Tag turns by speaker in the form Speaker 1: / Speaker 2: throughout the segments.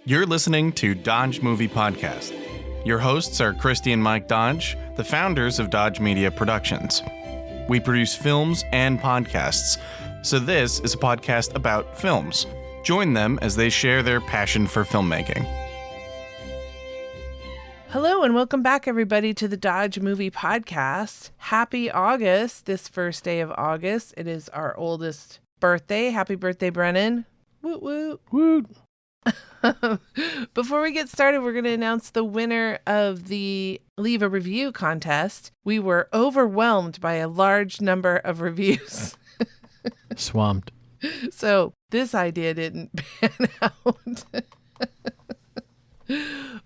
Speaker 1: You're listening to Dodge Movie Podcast. Your hosts are Christy and Mike Dodge, the founders of Dodge Media Productions. We produce films and podcasts, so this is a podcast about films. Join them as they share their passion for filmmaking.
Speaker 2: Hello and welcome back, everybody, to the Dodge Movie Podcast. Happy August, this first day of August. It is our oldest birthday. Happy birthday, Brennan. Woot woot.
Speaker 3: Woot.
Speaker 2: Before we get started, we're going to announce the winner of the Leave a Review contest. We were overwhelmed by a large number of reviews.
Speaker 3: Swamped.
Speaker 2: So this idea didn't pan out.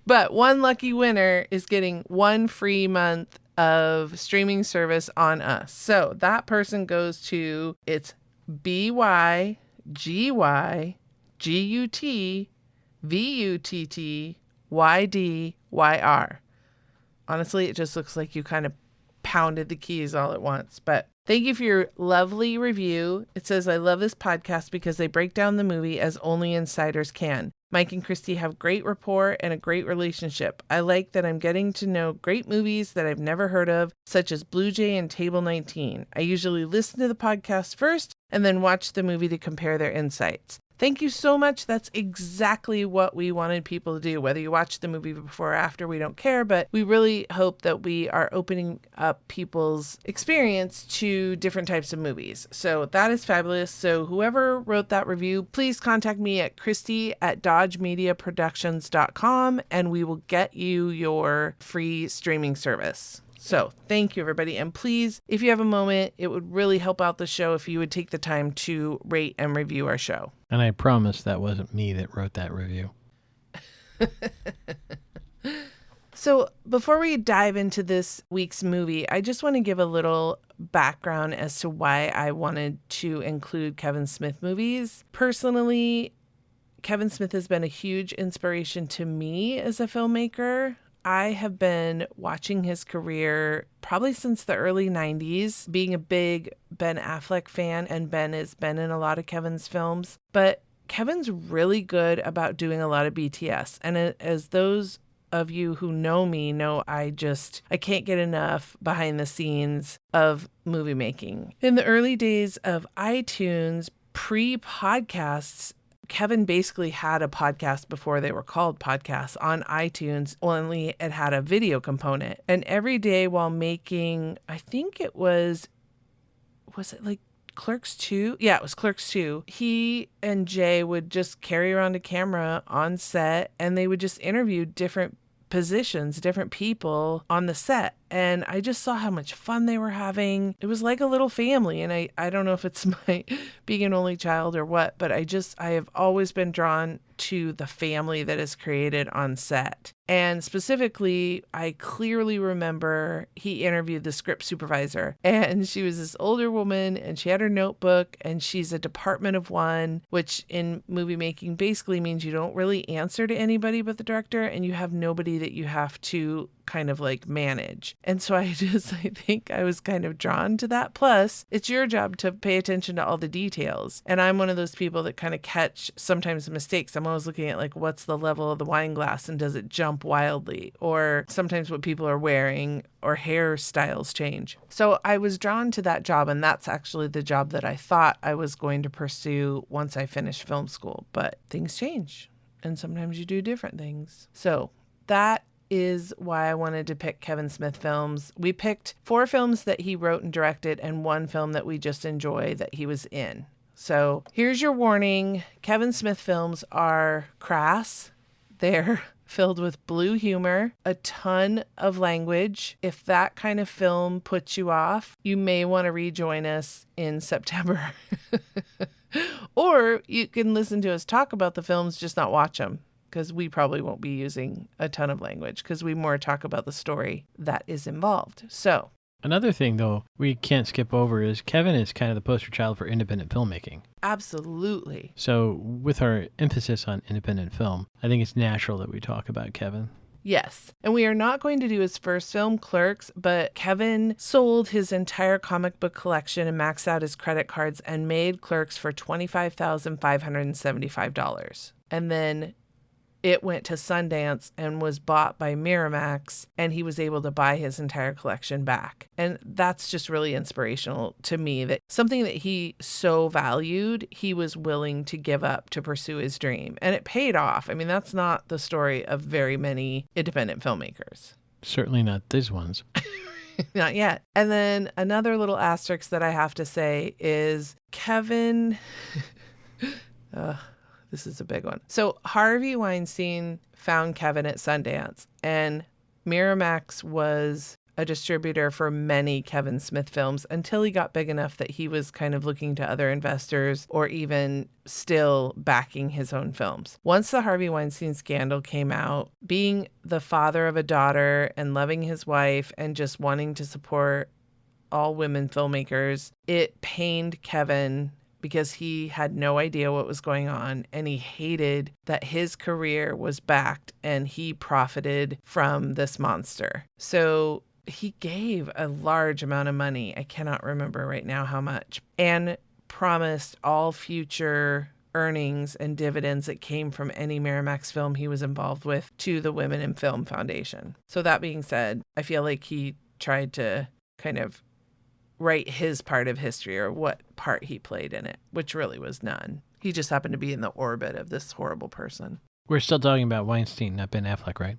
Speaker 2: But one lucky winner is getting one free month of streaming service on us. So that person goes to, it's BYGYGUTVUTTYDYR. Honestly, it just looks like you kind of pounded the keys all at once. But thank you for your lovely review. It says, I love this podcast because they break down the movie as only insiders can. Mike and Christy have great rapport and a great relationship. I like that I'm getting to know great movies that I've never heard of, such as Blue Jay and Table 19. I usually listen to the podcast first and then watch the movie to compare their insights. Thank you so much. That's exactly what we wanted people to do. Whether you watch the movie before or after, we don't care, but we really hope that we are opening up people's experience to different types of movies. So that is fabulous. So whoever wrote that review, please contact me at Christy@DodgeMediaProductions.com and we will get you your free streaming service. So thank you, everybody. And please, if you have a moment, it would really help out the show if you would take the time to rate and review our show.
Speaker 3: And I promise that wasn't me that wrote that review.
Speaker 2: So before we dive into this week's movie, I just want to give a little background as to why I wanted to include Kevin Smith movies. Personally, Kevin Smith has been a huge inspiration to me as a filmmaker. I have been watching his career probably since the early 90s, being a big Ben Affleck fan, and Ben has been in a lot of Kevin's films. But Kevin's really good about doing a lot of BTS. And as those of you who know me know, I can't get enough behind the scenes of movie making. In the early days of iTunes, pre-podcasts, Kevin basically had a podcast before they were called podcasts on iTunes, only it had a video component. And every day while making, I think it was it like Clerks 2? Yeah, it was Clerks 2. He and Jay would just carry around a camera on set and they would just interview different positions, different people on the set. And I just saw how much fun they were having. It was like a little family. And I don't know if it's my being an only child or what, but I have always been drawn to the family that is created on set. And specifically, I clearly remember he interviewed the script supervisor, and she was this older woman and she had her notebook and she's a department of one, which in movie making basically means you don't really answer to anybody but the director and you have nobody that you have to kind of like manage. And so I think I was kind of drawn to that. Plus, it's your job to pay attention to all the details. And I'm one of those people that kind of catch sometimes mistakes. I'm always looking at like, what's the level of the wine glass and does it jump wildly? Or sometimes what people are wearing or hairstyles change. So I was drawn to that job, and that's actually the job that I thought I was going to pursue once I finished film school. But things change, and sometimes you do different things. So that is why I wanted to pick Kevin Smith films. We picked 4 films that he wrote and directed and 1 film that we just enjoy that he was in. So here's your warning. Kevin Smith films are crass. They're filled with blue humor, a ton of language. If that kind of film puts you off, you may want to rejoin us in September. Or you can listen to us talk about the films, just not watch them, because we probably won't be using a ton of language because we more talk about the story that is involved. So
Speaker 3: another thing, though, we can't skip over is Kevin is kind of the poster child for independent filmmaking.
Speaker 2: Absolutely.
Speaker 3: So with our emphasis on independent film, I think it's natural that we talk about Kevin.
Speaker 2: Yes. And we are not going to do his first film, Clerks, but Kevin sold his entire comic book collection and maxed out his credit cards and made Clerks for $25,575. And then it went to Sundance and was bought by Miramax, and he was able to buy his entire collection back. And that's just really inspirational to me, that something that he so valued, he was willing to give up to pursue his dream. And it paid off. I mean, that's not the story of very many independent filmmakers.
Speaker 3: Certainly not these ones.
Speaker 2: Not yet. And then another little asterisk that I have to say is Kevin. This is a big one. So Harvey Weinstein found Kevin at Sundance, and Miramax was a distributor for many Kevin Smith films until he got big enough that he was kind of looking to other investors or even still backing his own films. Once the Harvey Weinstein scandal came out, being the father of a daughter and loving his wife and just wanting to support all women filmmakers, it pained Kevin because he had no idea what was going on, and he hated that his career was backed and he profited from this monster. So he gave a large amount of money, I cannot remember right now how much, and promised all future earnings and dividends that came from any Miramax film he was involved with to the Women in Film Foundation. So that being said, I feel like he tried to kind of write his part of history, or what part he played in it, which really was none. He just happened to be in the orbit of this horrible person.
Speaker 3: We're still talking about Weinstein, not Ben Affleck, right?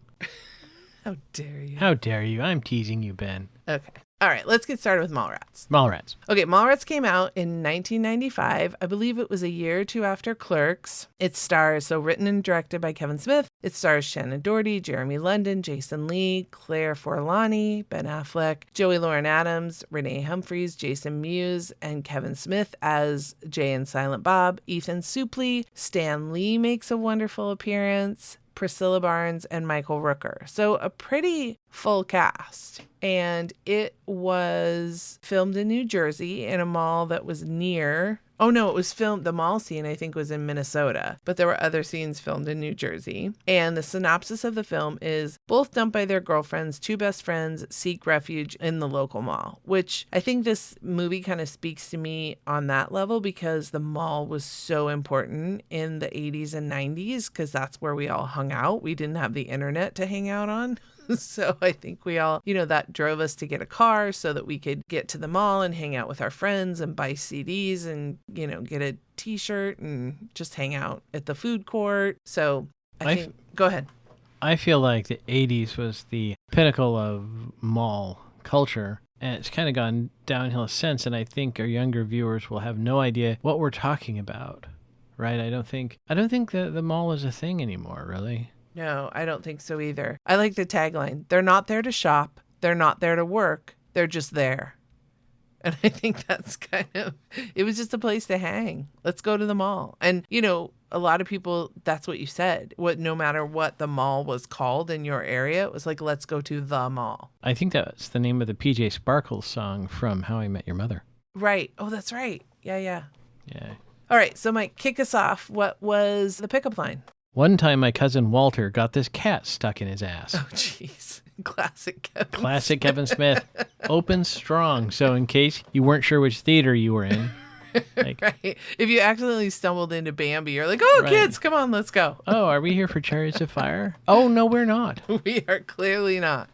Speaker 2: How dare you?
Speaker 3: How dare you? I'm teasing you, Ben.
Speaker 2: Okay. All right, let's get started with Mallrats.
Speaker 3: Mallrats.
Speaker 2: Okay, Mallrats came out in 1995. I believe it was a year or two after Clerks. It stars, so written and directed by Kevin Smith. It stars Shannon Doherty, Jeremy London, Jason Lee, Claire Forlani, Ben Affleck, Joey Lauren Adams, Renee Humphreys, Jason Mewes, and Kevin Smith as Jay and Silent Bob. Ethan Suplee, Stan Lee makes a wonderful appearance, Priscilla Barnes, and Michael Rooker. So a pretty full cast. And it was filmed in New Jersey in a mall that was near... Oh, no, it was filmed... The mall scene, I think, was in Minnesota. But there were other scenes filmed in New Jersey. And the synopsis of the film is both dumped by their girlfriends, two best friends seek refuge in the local mall. Which I think this movie kind of speaks to me on that level, because the mall was so important in the 80s and 90s, because that's where we all hung out. We didn't have the internet to hang out on. So I think we all, that drove us to get a car so that we could get to the mall and hang out with our friends and buy CDs and, get a t-shirt and just hang out at the food court. So I think, go ahead.
Speaker 3: I feel like the 80s was the pinnacle of mall culture, and it's kind of gone downhill since, and I think our younger viewers will have no idea what we're talking about, right? I don't think the mall is a thing anymore, really.
Speaker 2: No, I don't think so either. I like the tagline. They're not there to shop. They're not there to work. They're just there. And I think that's it was just a place to hang. Let's go to the mall. And, a lot of people, that's what you said. No matter what the mall was called in your area, it was like, let's go to the mall.
Speaker 3: I think that's the name of the PJ Sparkles song from How I Met Your Mother.
Speaker 2: Right. Oh, that's right. Yeah.
Speaker 3: Yeah.
Speaker 2: All right. So, Mike, kick us off. What was the pickup line?
Speaker 3: One time my cousin Walter got this cat stuck in his ass.
Speaker 2: Oh, jeez. Classic Kevin
Speaker 3: Classic Kevin Smith. Open strong. So in case you weren't sure which theater you were in.
Speaker 2: Right. If you accidentally stumbled into Bambi, you're like, oh, right. Kids, come on, let's go.
Speaker 3: Oh, are we here for Chariots of Fire? Oh, no, we're not.
Speaker 2: We are clearly not.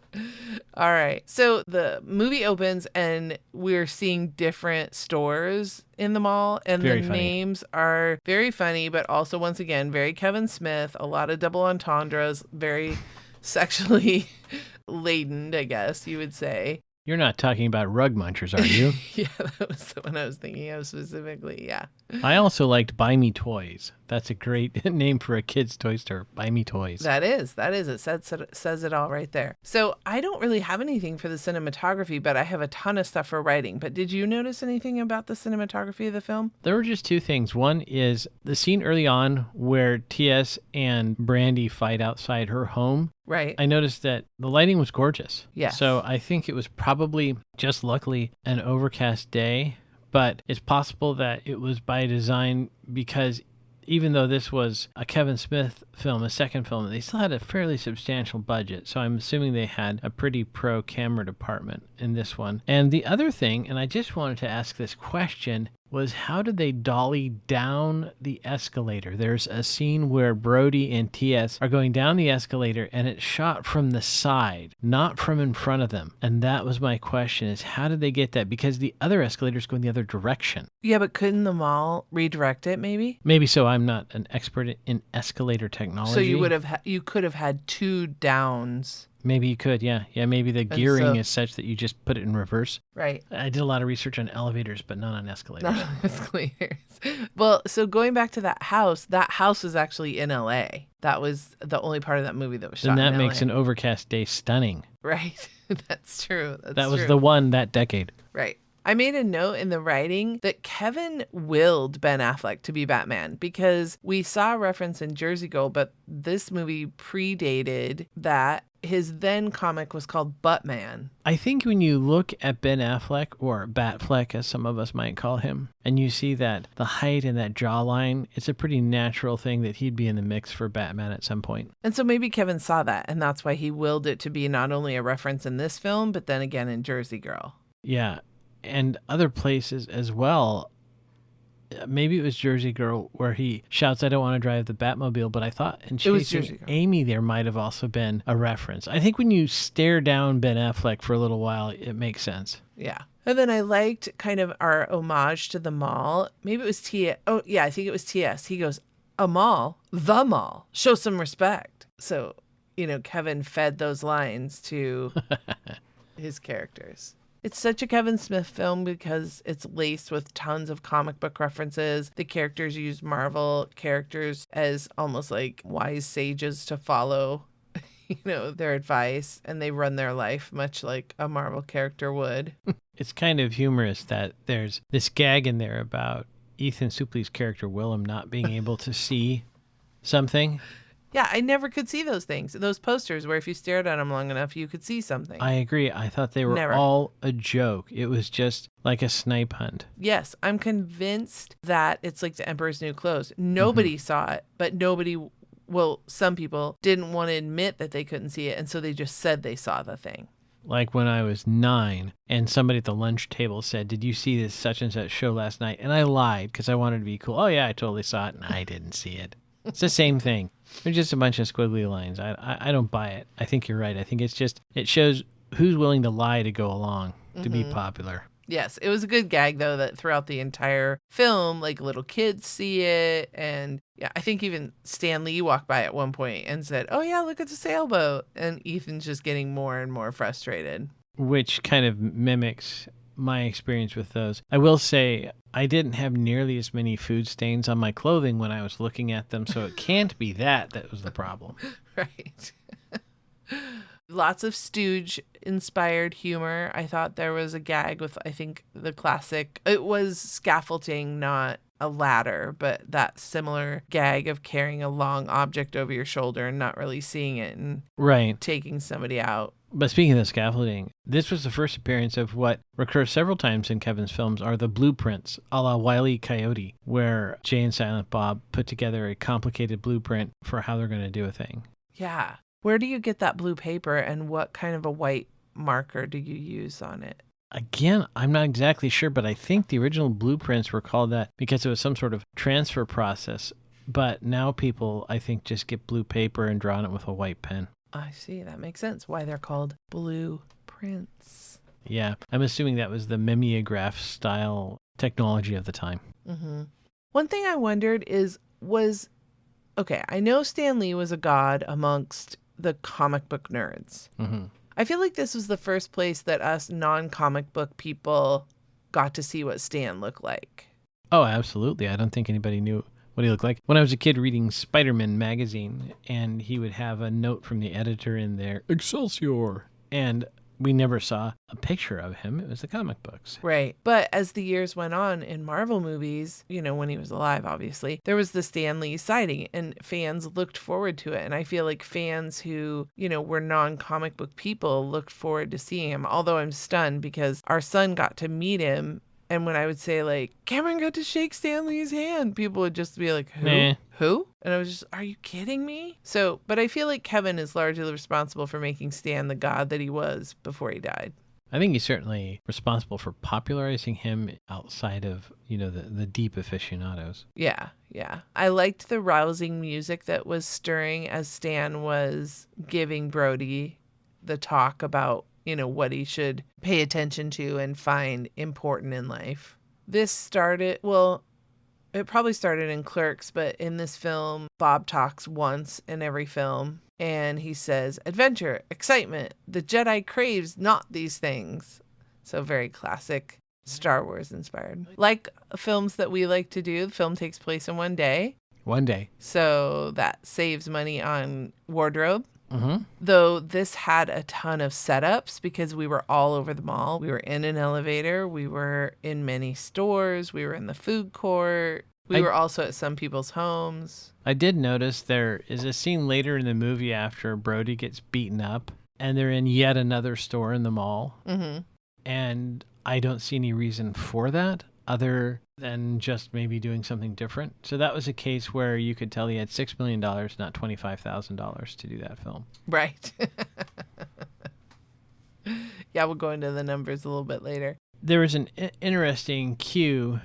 Speaker 2: All right. So the movie opens and we're seeing different stores in the mall, and
Speaker 3: very
Speaker 2: the
Speaker 3: funny.
Speaker 2: Names are very funny, but also, once again, very Kevin Smith, a lot of double entendres, very sexually laden, I guess you would say.
Speaker 3: You're not talking about Rug Munchers, are you?
Speaker 2: Yeah, that was the one I was thinking of specifically, yeah.
Speaker 3: I also liked Buy Me Toys. That's a great name for a kid's toy store, Buy Me Toys.
Speaker 2: That is. It says it all right there. So I don't really have anything for the cinematography, but I have a ton of stuff for writing. But did you notice anything about the cinematography of the film?
Speaker 3: There were just two things. One is the scene early on where T.S. and Brandy fight outside her home.
Speaker 2: Right.
Speaker 3: I noticed that the lighting was gorgeous.
Speaker 2: Yes.
Speaker 3: So I think it was probably just luckily an overcast day, but it's possible that it was by design, because even though this was a Kevin Smith film, a second film, they still had a fairly substantial budget. So I'm assuming they had a pretty pro camera department in this one. And the other thing, and I just wanted to ask this question, was how did they dolly down the escalator? There's a scene where Brody and TS are going down the escalator and it's shot from the side, not from in front of them. And that was my question, is how did they get that? Because the other escalator's going the other direction.
Speaker 2: Yeah, but couldn't the mall redirect it maybe?
Speaker 3: Maybe so. I'm not an expert in escalator technology.
Speaker 2: So you could have had 2 downs.
Speaker 3: Maybe you could, yeah. Yeah, maybe the gearing is such that you just put it in reverse.
Speaker 2: Right.
Speaker 3: I did a lot of research on elevators, but not on escalators.
Speaker 2: Not on escalators. Well, so going back to that house was actually in LA. That was the only part of that movie that was shot in LA.
Speaker 3: And that makes an overcast day stunning.
Speaker 2: Right. That's true.
Speaker 3: That was the one that decade.
Speaker 2: Right. I made a note in the writing that Kevin willed Ben Affleck to be Batman because we saw a reference in Jersey Girl, but this movie predated that. His then comic was called Buttman.
Speaker 3: I think when you look at Ben Affleck, or Batfleck as some of us might call him, and you see that the height and that jawline, it's a pretty natural thing that he'd be in the mix for Batman at some point.
Speaker 2: And so maybe Kevin saw that, and that's why he willed it to be not only a reference in this film, but then again in Jersey Girl.
Speaker 3: Yeah, and other places as well. Maybe it was Jersey Girl where he shouts, "I don't want to drive the Batmobile," but I thought in Chasing Amy there might have also been a reference. I think when you stare down Ben Affleck for a little while, it makes sense.
Speaker 2: Yeah. And then I liked kind of our homage to the mall. Maybe it was T.S. Oh, yeah, I think it was T.S. He goes, "A mall? The mall. Show some respect." So, Kevin fed those lines to his characters. It's such a Kevin Smith film because it's laced with tons of comic book references. The characters use Marvel characters as almost like wise sages to follow, their advice, and they run their life much like a Marvel character would.
Speaker 3: It's kind of humorous that there's this gag in there about Ethan Suplee's character Willem not being able to see something.
Speaker 2: Yeah, I never could see those things. Those posters where if you stared at them long enough, you could see something.
Speaker 3: I agree. I thought they were all a joke. It was just like a snipe hunt.
Speaker 2: Yes, I'm convinced that it's like The Emperor's New Clothes. Nobody saw it, but some people didn't want to admit that they couldn't see it, and so they just said they saw the thing.
Speaker 3: Like when I was 9 and somebody at the lunch table said, "Did you see this such and such show last night?" And I lied because I wanted to be cool. "Oh yeah, I totally saw it," and I didn't see it. It's the same thing. They're just a bunch of squiggly lines. I don't buy it. I think you're right. I think it shows who's willing to lie to go along, to be popular.
Speaker 2: Yes, it was a good gag, though, that throughout the entire film, like little kids see it. And yeah, I think even Stan Lee walked by at one point and said, "Oh yeah, look at the sailboat." And Ethan's just getting more and more frustrated. Which
Speaker 3: kind of mimics my experience with those. I will say I didn't have nearly as many food stains on my clothing when I was looking at them, so it can't be that was the problem.
Speaker 2: Right. Lots of Stooge-inspired humor. I thought there was a gag with, I think, the classic. It was scaffolding, not a ladder, but that similar gag of carrying a long object over your shoulder and not really seeing it and taking somebody out.
Speaker 3: But speaking of the scaffolding, this was the first appearance of what recurs several times in Kevin's films are the blueprints, a la Wile E. Coyote, where Jay and Silent Bob put together a complicated blueprint for how they're going to do a thing.
Speaker 2: Yeah. Where do you get that blue paper, and what kind of a white marker do you use on it?
Speaker 3: Again, I'm not exactly sure, but I think the original blueprints were called that because it was some sort of transfer process. But now people, I think, just get blue paper and draw on it with a white pen.
Speaker 2: I see. That makes sense. Why they're called blueprints.
Speaker 3: Yeah. I'm assuming that was the mimeograph style technology of the time.
Speaker 2: Mm-hmm. One thing I wondered I know Stan Lee was a god amongst the comic book nerds.
Speaker 3: Mm-hmm.
Speaker 2: I feel like this was the first place that us non-comic book people got to see what Stan looked like.
Speaker 3: Oh, absolutely. I don't think anybody knew what he looked like. When I was a kid reading Spider-Man magazine, and he would have a note from the editor in there, "Excelsior," and we never saw a picture of him. It was the comic books.
Speaker 2: Right. But as the years went on in Marvel movies, when he was alive, obviously, there was the Stan Lee sighting and fans looked forward to it. And I feel like fans who, were non-comic book people looked forward to seeing him. Although I'm stunned because our son got to meet him. And when I would say, like, Cameron got to shake Stan Lee's hand, people would just be like, who?
Speaker 3: Nah.
Speaker 2: Who? And I was just, are you kidding me? But I feel like Kevin is largely responsible for making Stan the god that he was before he died.
Speaker 3: I think he's certainly responsible for popularizing him outside of, the deep aficionados.
Speaker 2: Yeah. I liked the rousing music that was stirring as Stan was giving Brody the talk about, what he should pay attention to and find important in life. This started, it probably started in Clerks, but in this film, Bob talks once in every film, and he says, adventure, excitement, the Jedi craves not these things. So very classic Star Wars inspired. Like films that we like to do, the film takes place in one day.
Speaker 3: One day.
Speaker 2: So that saves money on wardrobe.
Speaker 3: Mm-hmm.
Speaker 2: Though this had a ton of setups because we were all over the mall. We were in an elevator. We were in many stores. We were in the food court. We were also at some people's homes.
Speaker 3: I did notice there is a scene later in the movie after Brody gets beaten up and they're in yet another store in the mall.
Speaker 2: Mm-hmm.
Speaker 3: And I don't see any reason for that other than just maybe doing something different. So that was a case where you could tell he had $6 million, not $25,000 to do that film.
Speaker 2: Right. Yeah, we'll go into the numbers a little bit later.
Speaker 3: There was an interesting cue,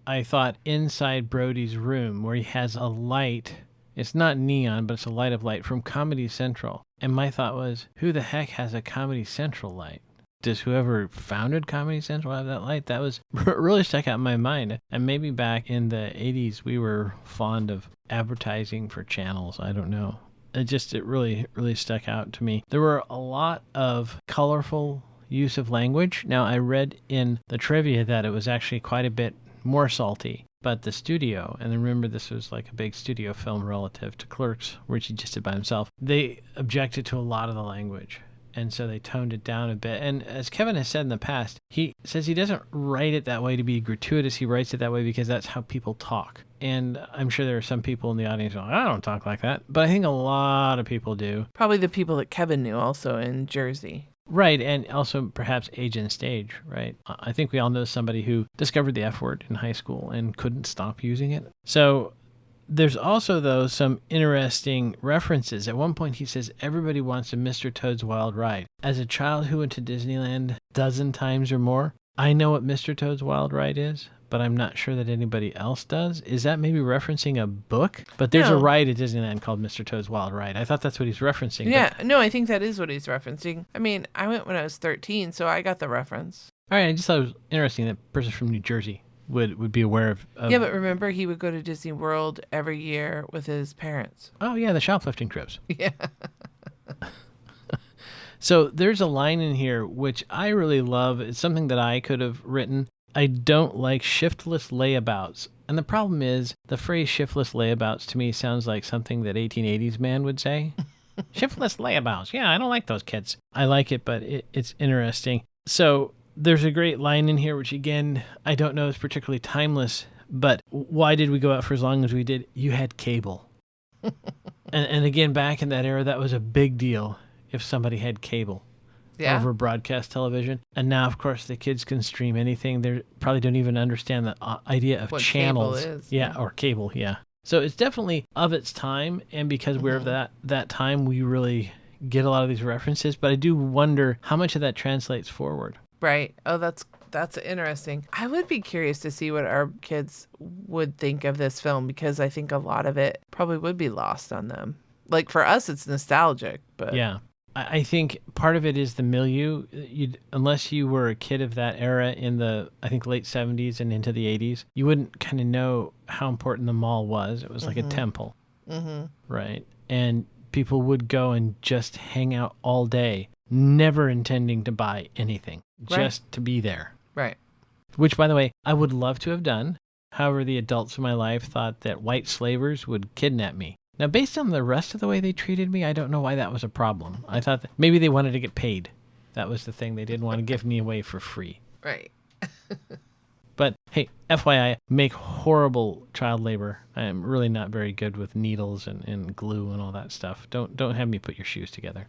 Speaker 3: I thought, inside Brody's room where he has a light. It's not neon, but it's a light of light from Comedy Central. And my thought was, who the heck has a Comedy Central light? Does whoever founded Comedy Central have that light? That was really stuck out in my mind. And maybe back in the 80s, we were fond of advertising for channels. I don't know. It really, really stuck out to me. There were a lot of colorful use of language. Now, I read in the trivia that it was actually quite a bit more salty. But the studio, and remember this was like a big studio film relative to Clerks, which he just did by himself, they objected to a lot of the language. And so they toned it down a bit. And as Kevin has said in the past, he says he doesn't write it that way to be gratuitous. He writes it that way because that's how people talk. And I'm sure there are some people in the audience going, I don't talk like that. But I think a lot of people do.
Speaker 2: Probably the people that Kevin knew also in Jersey.
Speaker 3: Right. And also perhaps age and stage, right? I think we all know somebody who discovered the F word in high school and couldn't stop using it. So there's also, though, some interesting references. At one point, he says, everybody wants a Mr. Toad's Wild Ride. As a child who went to Disneyland a dozen times or more, I know what Mr. Toad's Wild Ride is, but I'm not sure that anybody else does. Is that maybe referencing a book? But there's a ride at Disneyland called Mr. Toad's Wild Ride. I thought that's what he's referencing.
Speaker 2: Yeah, no, I think that is what he's referencing. I mean, I went when I was 13, so I got the reference.
Speaker 3: All right, I just thought it was interesting that a person from New Jersey would be aware of...
Speaker 2: Yeah, but remember, he would go to Disney World every year with his parents.
Speaker 3: Oh, yeah, the shoplifting trips.
Speaker 2: Yeah.
Speaker 3: So there's a line in here which I really love. It's something that I could have written. I don't like shiftless layabouts. And the problem is, the phrase shiftless layabouts to me sounds like something that 1880s man would say. Shiftless layabouts. Yeah, I don't like those kids. I like it, but it's interesting. So there's a great line in here, which again, I don't know is particularly timeless, but why did we go out for as long as we did? You had cable. and again, back in that era, that was a big deal if somebody had cable over broadcast television. And now, of course, the kids can stream anything. They probably don't even understand the idea of
Speaker 2: what
Speaker 3: channels.
Speaker 2: Cable is.
Speaker 3: Yeah, or cable, yeah. So it's definitely of its time, and because we're of that time, we really get a lot of these references, but I do wonder how much of that translates forward.
Speaker 2: Right. Oh, that's interesting. I would be curious to see what our kids would think of this film, because I think a lot of it probably would be lost on them. Like for us, it's nostalgic, but
Speaker 3: yeah. I think part of it is the milieu. Unless you were a kid of that era in the, I think, late 70s and into the 80s, you wouldn't kind of know how important the mall was. It was like a temple, right? And people would go and just hang out all day, never intending to buy anything, just to be there.
Speaker 2: Right.
Speaker 3: Which, by the way, I would love to have done. However, the adults in my life thought that white slavers would kidnap me. Now, based on the rest of the way they treated me, I don't know why that was a problem. I thought that maybe they wanted to get paid. That was the thing. They didn't want to give me away for free.
Speaker 2: Right.
Speaker 3: But hey, FYI, make horrible child labor. I am really not very good with needles and glue and all that stuff. Don't have me put your shoes together.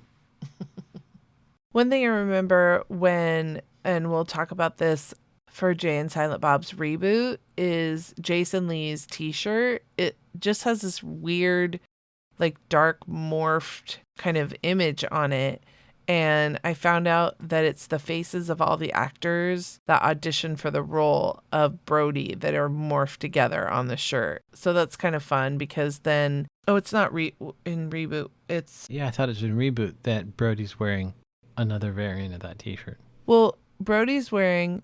Speaker 2: One thing I remember when, and we'll talk about this for Jay and Silent Bob's reboot, is Jason Lee's t-shirt. It just has this weird, like dark morphed kind of image on it. And I found out that it's the faces of all the actors that auditioned for the role of Brody that are morphed together on the shirt. So that's kind of fun because then, it's not in Reboot. It's,
Speaker 3: Yeah, I thought it was in Reboot that Brody's wearing another variant of that t-shirt.
Speaker 2: well, Brody's wearing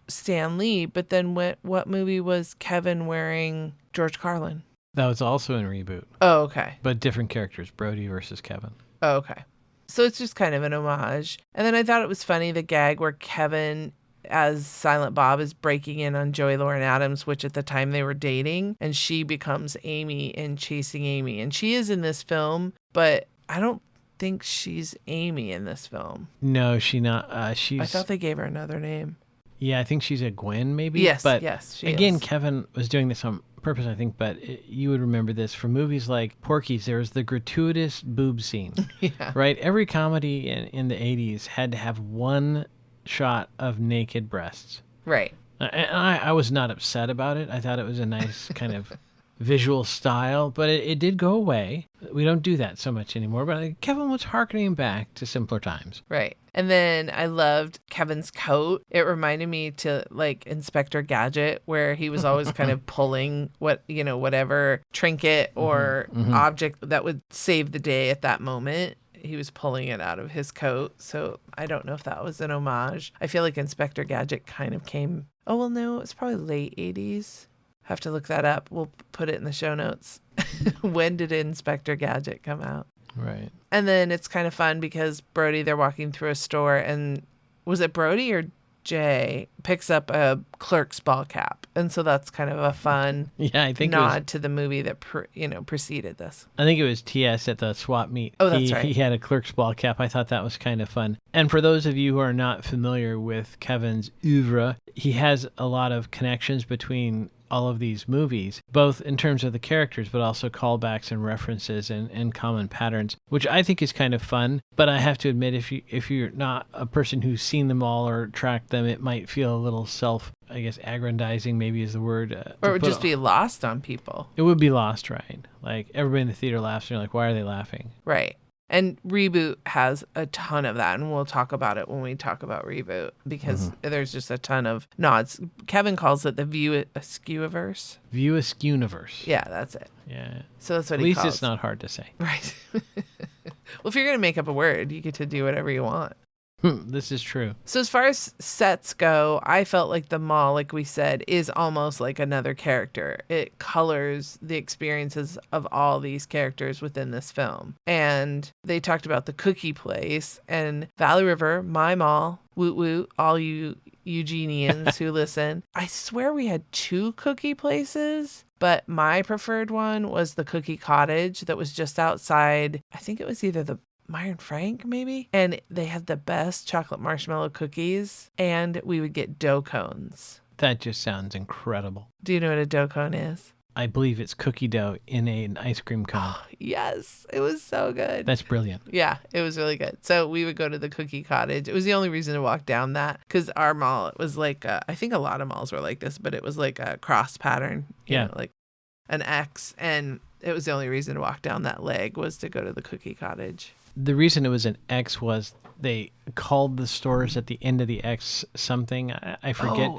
Speaker 2: Stan Lee, but then what movie was Kevin wearing George Carlin?
Speaker 3: That was also in Reboot.
Speaker 2: Oh, okay.
Speaker 3: But different characters, Brody versus Kevin.
Speaker 2: Oh, okay. So it's just kind of an homage. And then I thought it was funny, the gag where Kevin, as Silent Bob, is breaking in on Joey Lauren Adams, which at the time they were dating, and she becomes Amy in Chasing Amy. And she is in this film, but I don't think she's Amy in this film.
Speaker 3: No, she's not.
Speaker 2: I thought they gave her another name.
Speaker 3: Yeah, I think she's a Gwen, maybe.
Speaker 2: Yes,
Speaker 3: but
Speaker 2: yes, she
Speaker 3: again,
Speaker 2: is.
Speaker 3: Kevin was doing this on purpose, I think. But you would remember this from movies like Porky's. There was the gratuitous boob scene,
Speaker 2: Yeah.
Speaker 3: right? Every comedy in the '80s had to have one shot of naked breasts.
Speaker 2: Right.
Speaker 3: And I was not upset about it. I thought it was a nice kind of visual style, but it did go away. We don't do that so much anymore, but Kevin was harkening back to simpler times.
Speaker 2: Right. And then I loved Kevin's coat. It reminded me to like Inspector Gadget, where he was always kind of pulling whatever trinket or object that would save the day at that moment. He was pulling it out of his coat. So I don't know if that was an homage. I feel like Inspector Gadget kind of came, no, it's probably late 80s. Have to look that up. We'll put it in the show notes. When did Inspector Gadget come out?
Speaker 3: Right.
Speaker 2: And then it's kind of fun because Brody, they're walking through a store, and was it Brody or Jay picks up a clerk's ball cap? And so that's kind of a fun
Speaker 3: I think
Speaker 2: nod to the movie that preceded this.
Speaker 3: I think it was TS at the swap meet.
Speaker 2: Oh, that's right.
Speaker 3: He had a clerk's ball cap. I thought that was kind of fun. And for those of you who are not familiar with Kevin's oeuvre, he has a lot of connections between all of these movies, both in terms of the characters, but also callbacks and references and common patterns, which I think is kind of fun. But I have to admit, if you're not a person who's seen them all or tracked them, it might feel a little aggrandizing, maybe is the word.
Speaker 2: Or it would just be lost on people.
Speaker 3: It would be lost, right? Like everybody in the theater laughs, and you're like, why are they laughing?
Speaker 2: Right. And Reboot has a ton of that, and we'll talk about it when we talk about Reboot, because there's just a ton of nods. Kevin calls it the View Askewniverse.
Speaker 3: View Askewniverse.
Speaker 2: Yeah, that's it.
Speaker 3: Yeah.
Speaker 2: So that's what
Speaker 3: At
Speaker 2: he
Speaker 3: least
Speaker 2: calls.
Speaker 3: it's not hard to say.
Speaker 2: Right. Well, if you're going to make up a word, you get to do whatever you want.
Speaker 3: This is true.
Speaker 2: So as far as sets go, I felt like the mall, like we said, is almost like another character. It colors the experiences of all these characters within this film. And they talked about the cookie place and Valley River, my mall, woot woot, all you Eugenians who listen. I swear we had 2 cookie places, but my preferred one was the Cookie Cottage that was just outside. I think it was either the Meyer and Frank, maybe. And they had the best chocolate marshmallow cookies, and we would get dough cones.
Speaker 3: That just sounds incredible.
Speaker 2: Do you know what a dough cone is?
Speaker 3: I believe it's cookie dough in an ice cream cone.
Speaker 2: Yes, it was so good.
Speaker 3: That's brilliant.
Speaker 2: Yeah, it was really good. So we would go to the Cookie Cottage. It was the only reason to walk down that, because our mall, it was like, I think a lot of malls were like this, but it was like a cross pattern, you know, like an X. And it was the only reason to walk down that leg was to go to the Cookie Cottage.
Speaker 3: The reason it was an X was they called the stores at the end of the X something. I forget.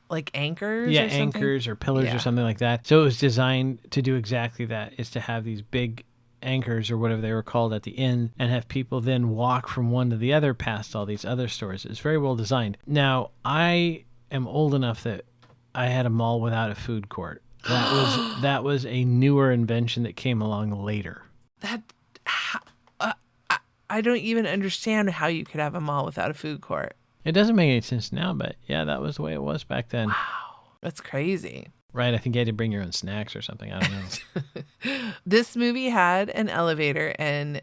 Speaker 2: Like anchors?
Speaker 3: Yeah,
Speaker 2: or something?
Speaker 3: anchors or pillars or something like that. So it was designed to do exactly that, is to have these big anchors or whatever they were called at the end and have people then walk from one to the other past all these other stores. It's very well designed. Now, I am old enough that I had a mall without a food court. That was a newer invention that came along later.
Speaker 2: I don't even understand how you could have a mall without a food court.
Speaker 3: It doesn't make any sense now, but yeah, that was the way it was back then.
Speaker 2: Wow, that's crazy.
Speaker 3: Right, I think you had to bring your own snacks or something. I don't know.
Speaker 2: This movie had an elevator, and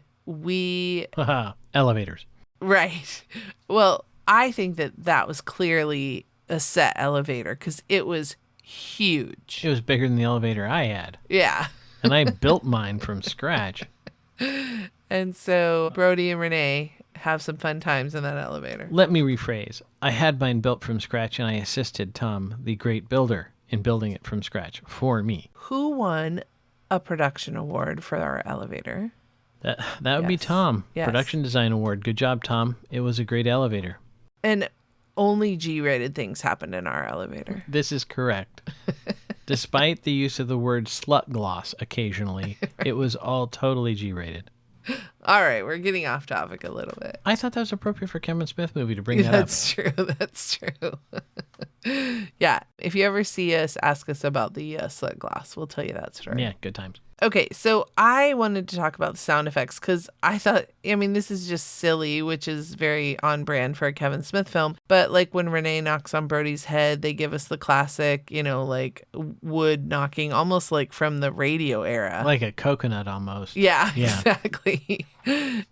Speaker 3: Elevators.
Speaker 2: Right. Well, I think that was clearly a set elevator because it was huge.
Speaker 3: It was bigger than the elevator I had.
Speaker 2: Yeah.
Speaker 3: And I built mine from scratch.
Speaker 2: And so Brody and Renee have some fun times in that elevator.
Speaker 3: Let me rephrase. I had mine built from scratch, and I assisted Tom, the great builder, in building it from scratch for me.
Speaker 2: Who won a production award for our elevator?
Speaker 3: That would be
Speaker 2: Yes.
Speaker 3: Tom.
Speaker 2: Yes.
Speaker 3: Production Design Award. Good job, Tom. It was a great elevator.
Speaker 2: And only G-rated things happened in our elevator.
Speaker 3: This is correct. Despite the use of the word slut gloss occasionally, it was all totally G-rated.
Speaker 2: All right, we're getting off topic a little bit.
Speaker 3: I thought that was appropriate for a Kevin Smith movie to bring that up.
Speaker 2: That's true. That's true. Yeah. If you ever see us, ask us about the slit gloss. We'll tell you that story.
Speaker 3: Yeah, good times.
Speaker 2: Okay, so I wanted to talk about the sound effects because I thought, I mean, this is just silly, which is very on brand for a Kevin Smith film. But like when Renee knocks on Brody's head, they give us the classic, like wood knocking, almost like from the radio era.
Speaker 3: Like a coconut almost.
Speaker 2: Yeah,
Speaker 3: Yeah.
Speaker 2: exactly.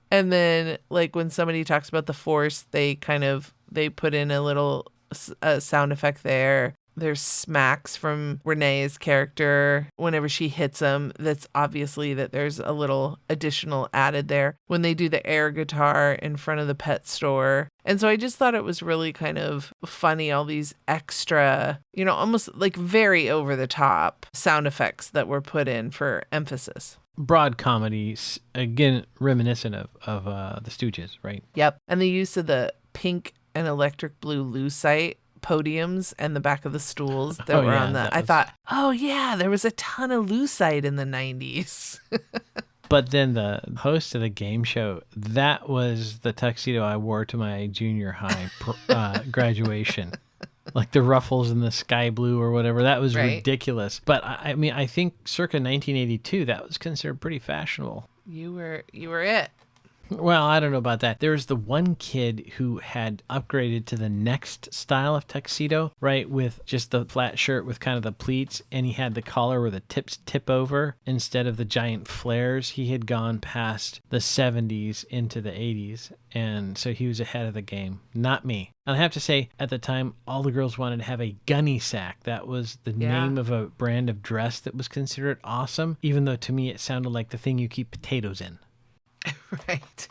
Speaker 2: And then like when somebody talks about the Force, they put in a little sound effect there. There's smacks from Renee's character whenever she hits him. That's obviously that there's a little additional added there when they do the air guitar in front of the pet store. And so I just thought it was really kind of funny, all these extra, almost like very over the top sound effects that were put in for emphasis.
Speaker 3: Broad comedies, again, reminiscent of the Stooges, right?
Speaker 2: Yep. And the use of the pink and electric blue lucite podiums and the back of the stools that were on the... I thought, oh yeah, there was a ton of lucite in the 90s.
Speaker 3: But then the host of the game show, that was the tuxedo I wore to my junior high graduation. Like the ruffles and the sky blue or whatever. That was
Speaker 2: Right.
Speaker 3: ridiculous. But I mean, I think circa 1982, that was considered pretty fashionable.
Speaker 2: You were it.
Speaker 3: Well, I don't know about that. There was the one kid who had upgraded to the next style of tuxedo, right, with just the flat shirt with kind of the pleats, and he had the collar where the tips tip over instead of the giant flares. He had gone past the 70s into the 80s, and so he was ahead of the game. Not me. And I have to say, at the time, all the girls wanted to have a gunny sack. That was the name of a brand of dress that was considered awesome, even though to me it sounded like the thing you keep potatoes in.
Speaker 2: Right.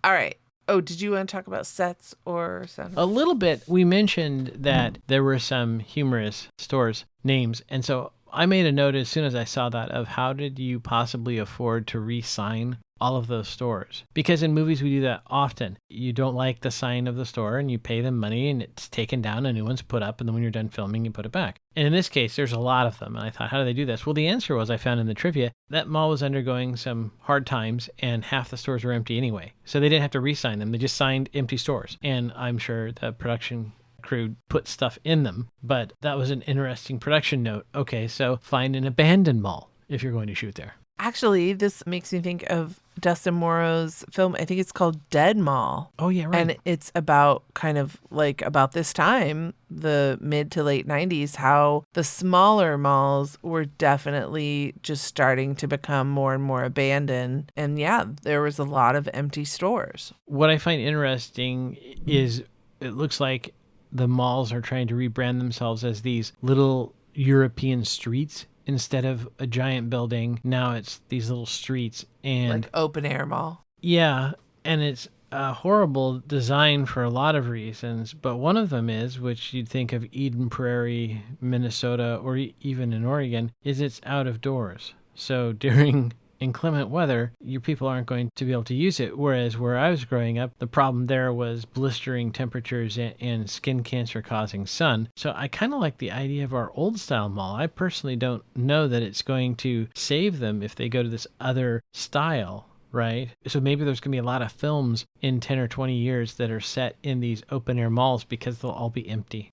Speaker 2: All right. Oh, did you want to talk about sets or something?
Speaker 3: A little bit. We mentioned that there were some humorous stores names. And so I made a note as soon as I saw that of how did you possibly afford to re-sign all of those stores? Because in movies we do that often. You don't like the sign of the store and you pay them money and it's taken down, a new one's put up, and then when you're done filming you put it back. And in this case there's a lot of them, and I thought, how do they do this? Well, the answer was, I found in the trivia, that mall was undergoing some hard times and half the stores were empty anyway. So they didn't have to re-sign them, they just signed empty stores. And I'm sure the production crew put stuff in them, but that was an interesting production note. Okay, so find an abandoned mall if you're going to shoot there.
Speaker 2: Actually, this makes me think of Dustin Morrow's film. I think it's called Dead Mall.
Speaker 3: Oh, yeah, right.
Speaker 2: And it's about kind of like about this time, the mid to late 90s, how the smaller malls were definitely just starting to become more and more abandoned. And yeah, there was a lot of empty stores.
Speaker 3: What I find interesting is it looks like the malls are trying to rebrand themselves as these little European streets. Instead of a giant building, now it's these little streets. And
Speaker 2: Like open air mall.
Speaker 3: yeah, and it's a horrible design for a lot of reasons, but one of them is, which you'd think of Eden Prairie, Minnesota, or even in Oregon, is it's out of doors. So during inclement weather, your people aren't going to be able to use it. Whereas where I was growing up, the problem there was blistering temperatures and skin cancer causing sun. So I kind of like the idea of our old style mall. I personally don't know that it's going to save them if they go to this other style, right? So maybe there's going to be a lot of films in 10 or 20 years that are set in these open air malls because they'll all be empty.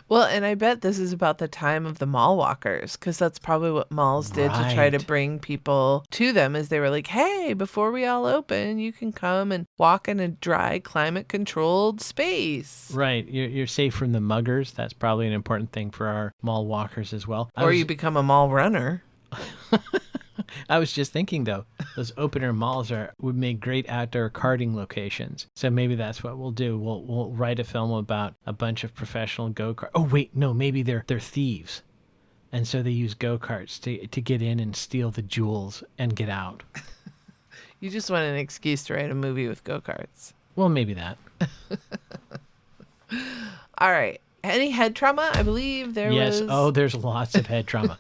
Speaker 2: Well, and I bet this is about the time of the mall walkers, because that's probably what malls did to try to
Speaker 3: Right.
Speaker 2: bring people to them, is they were like, hey, before we all open, you can come and walk in a dry, climate-controlled space.
Speaker 3: Right. You're safe from the muggers. That's probably an important thing for our mall walkers as well.
Speaker 2: Or you become a mall runner.
Speaker 3: I was just thinking, though, those open air malls would make great outdoor karting locations. So maybe that's what we'll do. We'll write a film about a bunch of professional go-kart. Oh, wait, no, maybe they're thieves. And so they use go-karts to get in and steal the jewels and get out.
Speaker 2: You just want an excuse to write a movie with go-karts.
Speaker 3: Well, maybe that.
Speaker 2: All right. Any head trauma? I believe there
Speaker 3: Yes.
Speaker 2: was...
Speaker 3: Oh, there's lots of head trauma.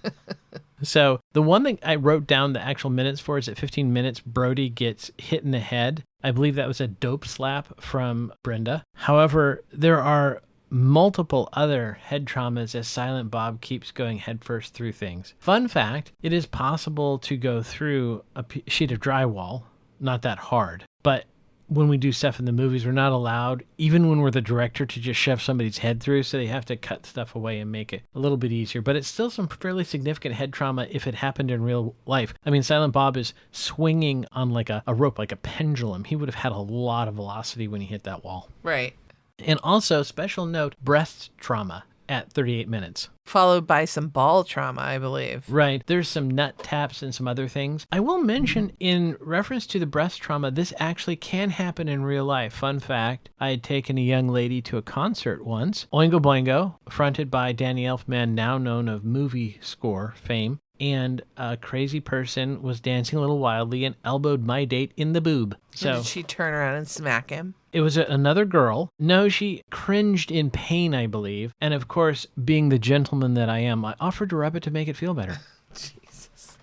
Speaker 3: So the one thing I wrote down the actual minutes for is at 15 minutes, Brody gets hit in the head. I believe that was a dope slap from Brenda. However, there are multiple other head traumas as Silent Bob keeps going headfirst through things. Fun fact, it is possible to go through a sheet of drywall, not that hard, but when we do stuff in the movies, we're not allowed, even when we're the director, to just shove somebody's head through, so they have to cut stuff away and make it a little bit easier. But it's still some fairly significant head trauma if it happened in real life. I mean, Silent Bob is swinging on like a rope, like a pendulum. He would have had a lot of velocity when he hit that wall.
Speaker 2: Right.
Speaker 3: And also, special note, breast trauma at 38 minutes.
Speaker 2: Followed by some ball trauma, I believe.
Speaker 3: Right. There's some nut taps and some other things. I will mention, in reference to the breast trauma, this actually can happen in real life. Fun fact, I had taken a young lady to a concert once, Oingo Boingo, fronted by Danny Elfman, now known of movie score fame. And a crazy person was dancing a little wildly and elbowed my date in the boob. So
Speaker 2: did she turn around and smack him?
Speaker 3: It was another girl. No, she cringed in pain, I believe. And of course, being the gentleman that I am, I offered to rub it to make it feel better.
Speaker 2: Jesus.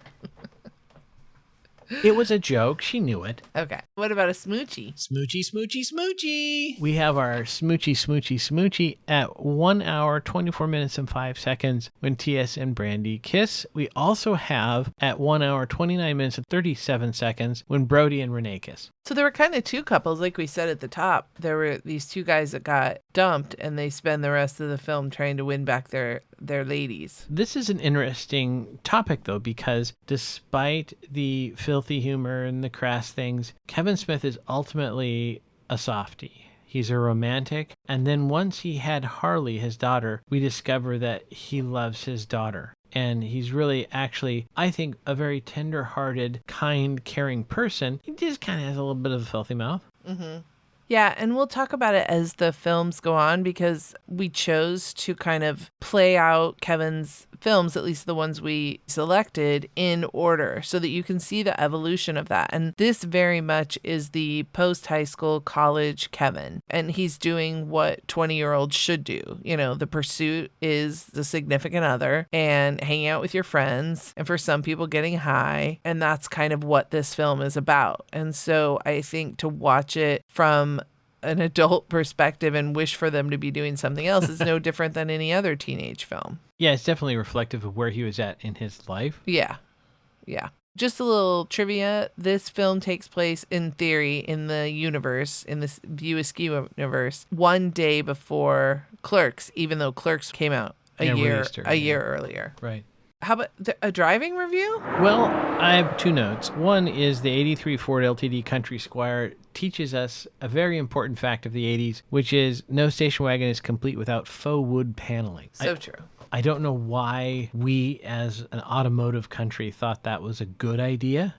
Speaker 3: It was a joke. She knew it.
Speaker 2: Okay. What about a smoochie?
Speaker 3: Smoochy, smoochy, smoochy. We have our smoochy, smoochy, smoochy at 1 hour, 24 minutes and 5 seconds when T.S. and Brandy kiss. We also have at 1 hour, 29 minutes and 37 seconds when Brody and Renee kiss.
Speaker 2: So there were kind of two couples, like we said at the top. There were these two guys that got dumped, and they spend the rest of the film trying to win back their ladies.
Speaker 3: This is an interesting topic, though, because despite the filthy humor and the crass things, Kevin Smith is ultimately a softie. He's a romantic. And then once he had Harley, his daughter, we discover that he loves his daughter. And he's really actually, I think, a very tender-hearted, kind, caring person. He just kind of has a little bit of a filthy mouth.
Speaker 2: Mm-hmm. Yeah, and we'll talk about it as the films go on, because we chose to kind of play out Kevin's films, at least the ones we selected, in order so that you can see the evolution of that. And this very much is the post-high school, college Kevin. And he's doing what 20-year-olds should do. You know, the pursuit is the significant other and hanging out with your friends. And for some people, getting high. And that's kind of what this film is about. And so I think to watch it from an adult perspective and wish for them to be doing something else is no different than any other teenage film.
Speaker 3: Yeah, it's definitely reflective of where he was at in his life.
Speaker 2: Yeah. Just a little trivia. This film takes place, in theory, in the universe, in this View Askew universe, one day before Clerks, even though Clerks came out a year earlier.
Speaker 3: Right.
Speaker 2: How about a driving review?
Speaker 3: Well, I have two notes. One is the 83 Ford LTD Country Squire teaches us a very important fact of the 80s, which is no station wagon is complete without faux wood paneling.
Speaker 2: So true.
Speaker 3: I don't know why we as an automotive country thought that was a good idea.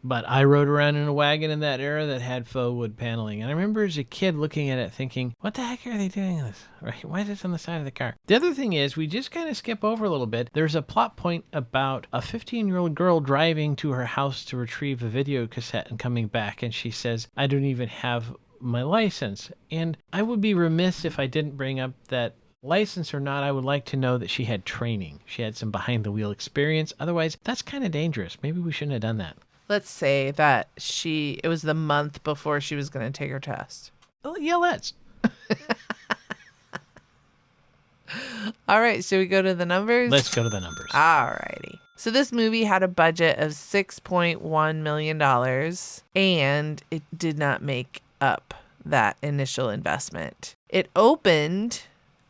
Speaker 3: But I rode around in a wagon in that era that had faux wood paneling. And I remember as a kid looking at it thinking, what the heck are they doing this? Right? Why is this on the side of the car? The other thing is, we just kind of skip over a little bit. There's a plot point about a 15-year-old girl driving to her house to retrieve a video cassette and coming back. And she says, I don't even have my license. And I would be remiss if I didn't bring up that, license or not, I would like to know that she had training. She had some behind-the-wheel experience. Otherwise, that's kind of dangerous. Maybe we shouldn't have done that.
Speaker 2: Let's say that it was the month before she was going to take her test.
Speaker 3: Oh, yeah, let's.
Speaker 2: All right, should we go to the numbers?
Speaker 3: Let's go to the numbers.
Speaker 2: All righty. So this movie had a budget of $6.1 million, and it did not make up that initial investment. It opened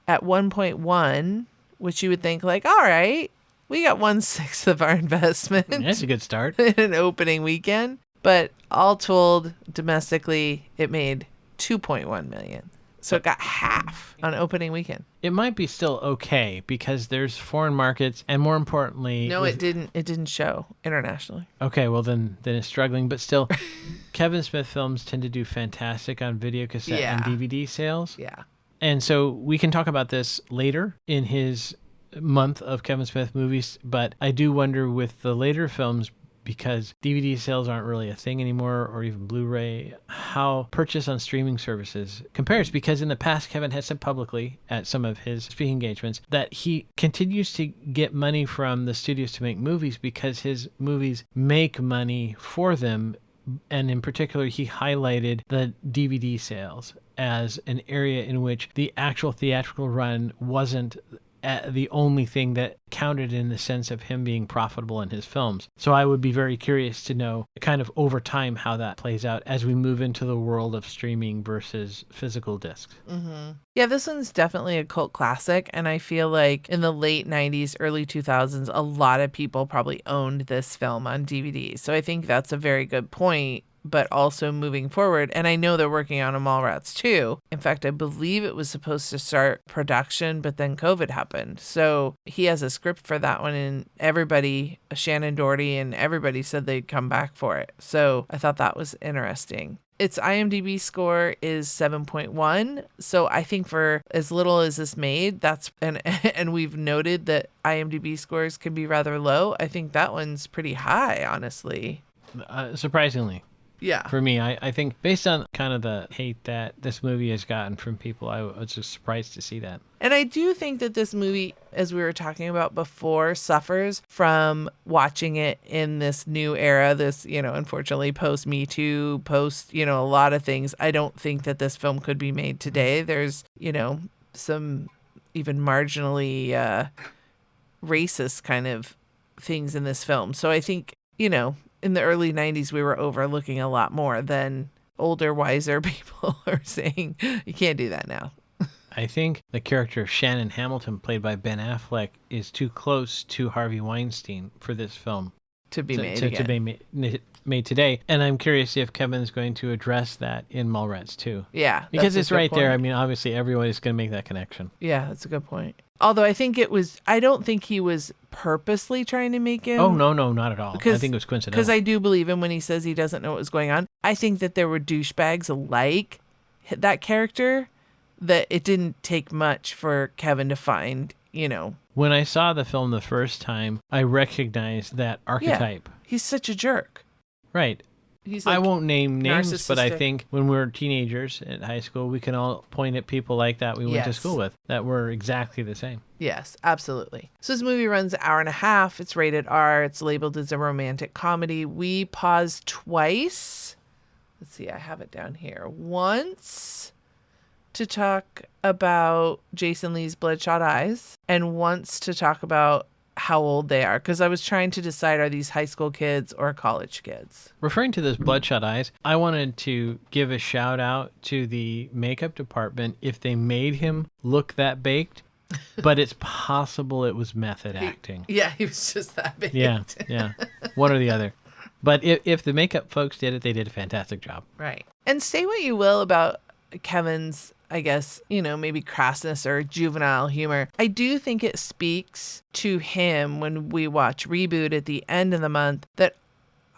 Speaker 2: at 1.1, which you would think like, all right, we got 1/6 of our investment.
Speaker 3: That's a good start.
Speaker 2: In an opening weekend. But all told, domestically, it made $2.1 million. So it got half on opening weekend.
Speaker 3: It might be still okay because there's foreign markets, and more importantly...
Speaker 2: No, it didn't. It didn't show internationally.
Speaker 3: Okay, well then it's struggling. But still, Kevin Smith films tend to do fantastic on video cassette and DVD sales.
Speaker 2: Yeah.
Speaker 3: And so we can talk about this later in his month of Kevin Smith movies, but I do wonder with the later films because DVD sales aren't really a thing anymore, or even Blu-ray, how purchase on streaming services compares. Because in the past, Kevin has said publicly at some of his speaking engagements that he continues to get money from the studios to make movies because his movies make money for them. And in particular, he highlighted the DVD sales as an area in which the actual theatrical run wasn't the only thing that counted in the sense of him being profitable in his films. So I would be very curious to know kind of over time how that plays out as we move into the world of streaming versus physical discs.
Speaker 2: Mm-hmm. Yeah, this one's definitely a cult classic. And I feel like in the late 90s, early 2000s, a lot of people probably owned this film on DVD. So I think that's a very good point. But also moving forward, and I know they're working on a Mallrats too. In fact, I believe it was supposed to start production, but then COVID happened. So he has a script for that one, and everybody, Shannon Doherty and everybody said they'd come back for it. So I thought that was interesting. Its IMDb score is 7.1. So I think for as little as this made, and we've noted that IMDb scores can be rather low. I think that one's pretty high, honestly.
Speaker 3: Surprisingly.
Speaker 2: Yeah.
Speaker 3: For me, I think based on kind of the hate that this movie has gotten from people, I was just surprised to see that.
Speaker 2: And I do think that this movie, as we were talking about before, suffers from watching it in this new era, this, unfortunately, post-Me Too, post, a lot of things. I don't think that this film could be made today. There's, some even marginally racist kind of things in this film. So I think, in the early 90s, we were overlooking a lot more than older, wiser people are saying, you can't do that now.
Speaker 3: I think the character of Shannon Hamilton, played by Ben Affleck, is too close to Harvey Weinstein for this film
Speaker 2: to be made
Speaker 3: to be made today. And I'm curious if Kevin's going to address that in Mallrats too.
Speaker 2: Yeah.
Speaker 3: Because it's right there. I mean, obviously, everyone is going to make that connection.
Speaker 2: Yeah, that's a good point. Although I don't think he was purposely trying to make him.
Speaker 3: Oh, no, not at all. I think it was coincidental.
Speaker 2: Because I do believe him when he says he doesn't know what was going on. I think that there were douchebags like that character, that it didn't take much for Kevin to find,
Speaker 3: When I saw the film the first time, I recognized that archetype.
Speaker 2: Yeah, he's such a jerk.
Speaker 3: Right.
Speaker 2: He's
Speaker 3: I won't name names, but I
Speaker 2: narcissistic.
Speaker 3: think when we were teenagers at high school, we can all point at people like that we went to school with that were exactly the same.
Speaker 2: Yes, absolutely. So this movie runs an hour and a half. It's rated R. It's labeled as a romantic comedy. We paused twice. Let's see, I have it down here. Once to talk about Jason Lee's Bloodshot Eyes, and once to talk about how old they are, because I was trying to decide, are these high school kids or college kids?
Speaker 3: Referring to those Bloodshot Eyes, I wanted to give a shout out to the makeup department if they made him look that baked, but it's possible it was method acting.
Speaker 2: He was just that baked.
Speaker 3: Yeah, one or the other. But if the makeup folks did it, they did a fantastic job.
Speaker 2: Right. And say what you will about Kevin's, I guess, maybe crassness or juvenile humor. I do think it speaks to him when we watch Reboot at the end of the month that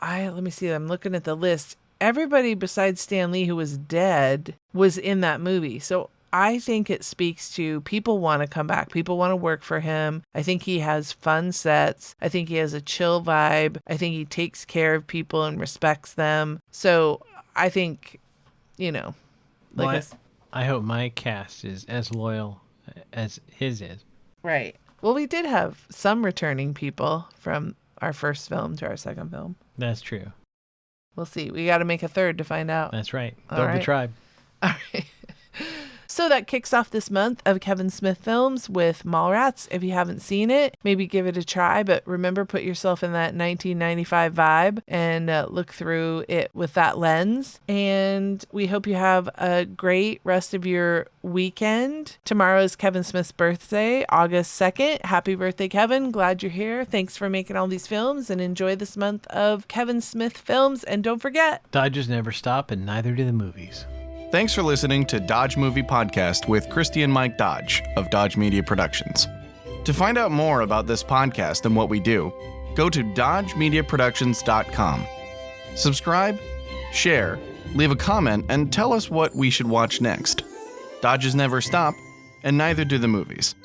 Speaker 2: let me see, I'm looking at the list. Everybody besides Stan Lee, who was dead, was in that movie. So I think it speaks to people want to come back. People want to work for him. I think he has fun sets. I think he has a chill vibe. I think he takes care of people and respects them. So I think,
Speaker 3: I hope my cast is as loyal as his is.
Speaker 2: Right. Well, we did have some returning people from our first film to our second film.
Speaker 3: That's true.
Speaker 2: We'll see. We got to make a third to find out.
Speaker 3: That's right. Build the tribe.
Speaker 2: All right. So that kicks off this month of Kevin Smith films with Mallrats. If you haven't seen it, maybe give it a try. But remember, put yourself in that 1995 vibe and look through it with that lens. And we hope you have a great rest of your weekend. Tomorrow is Kevin Smith's birthday, August 2nd. Happy birthday, Kevin. Glad you're here. Thanks for making all these films, and enjoy this month of Kevin Smith films. And don't forget,
Speaker 3: Dodgers never stop, and neither do the movies.
Speaker 1: Thanks for listening to Dodge Movie Podcast with Christy and Mike Dodge of Dodge Media Productions. To find out more about this podcast and what we do, go to dodgemediaproductions.com. Subscribe, share, leave a comment, and tell us what we should watch next. Dodges never stop, and neither do the movies.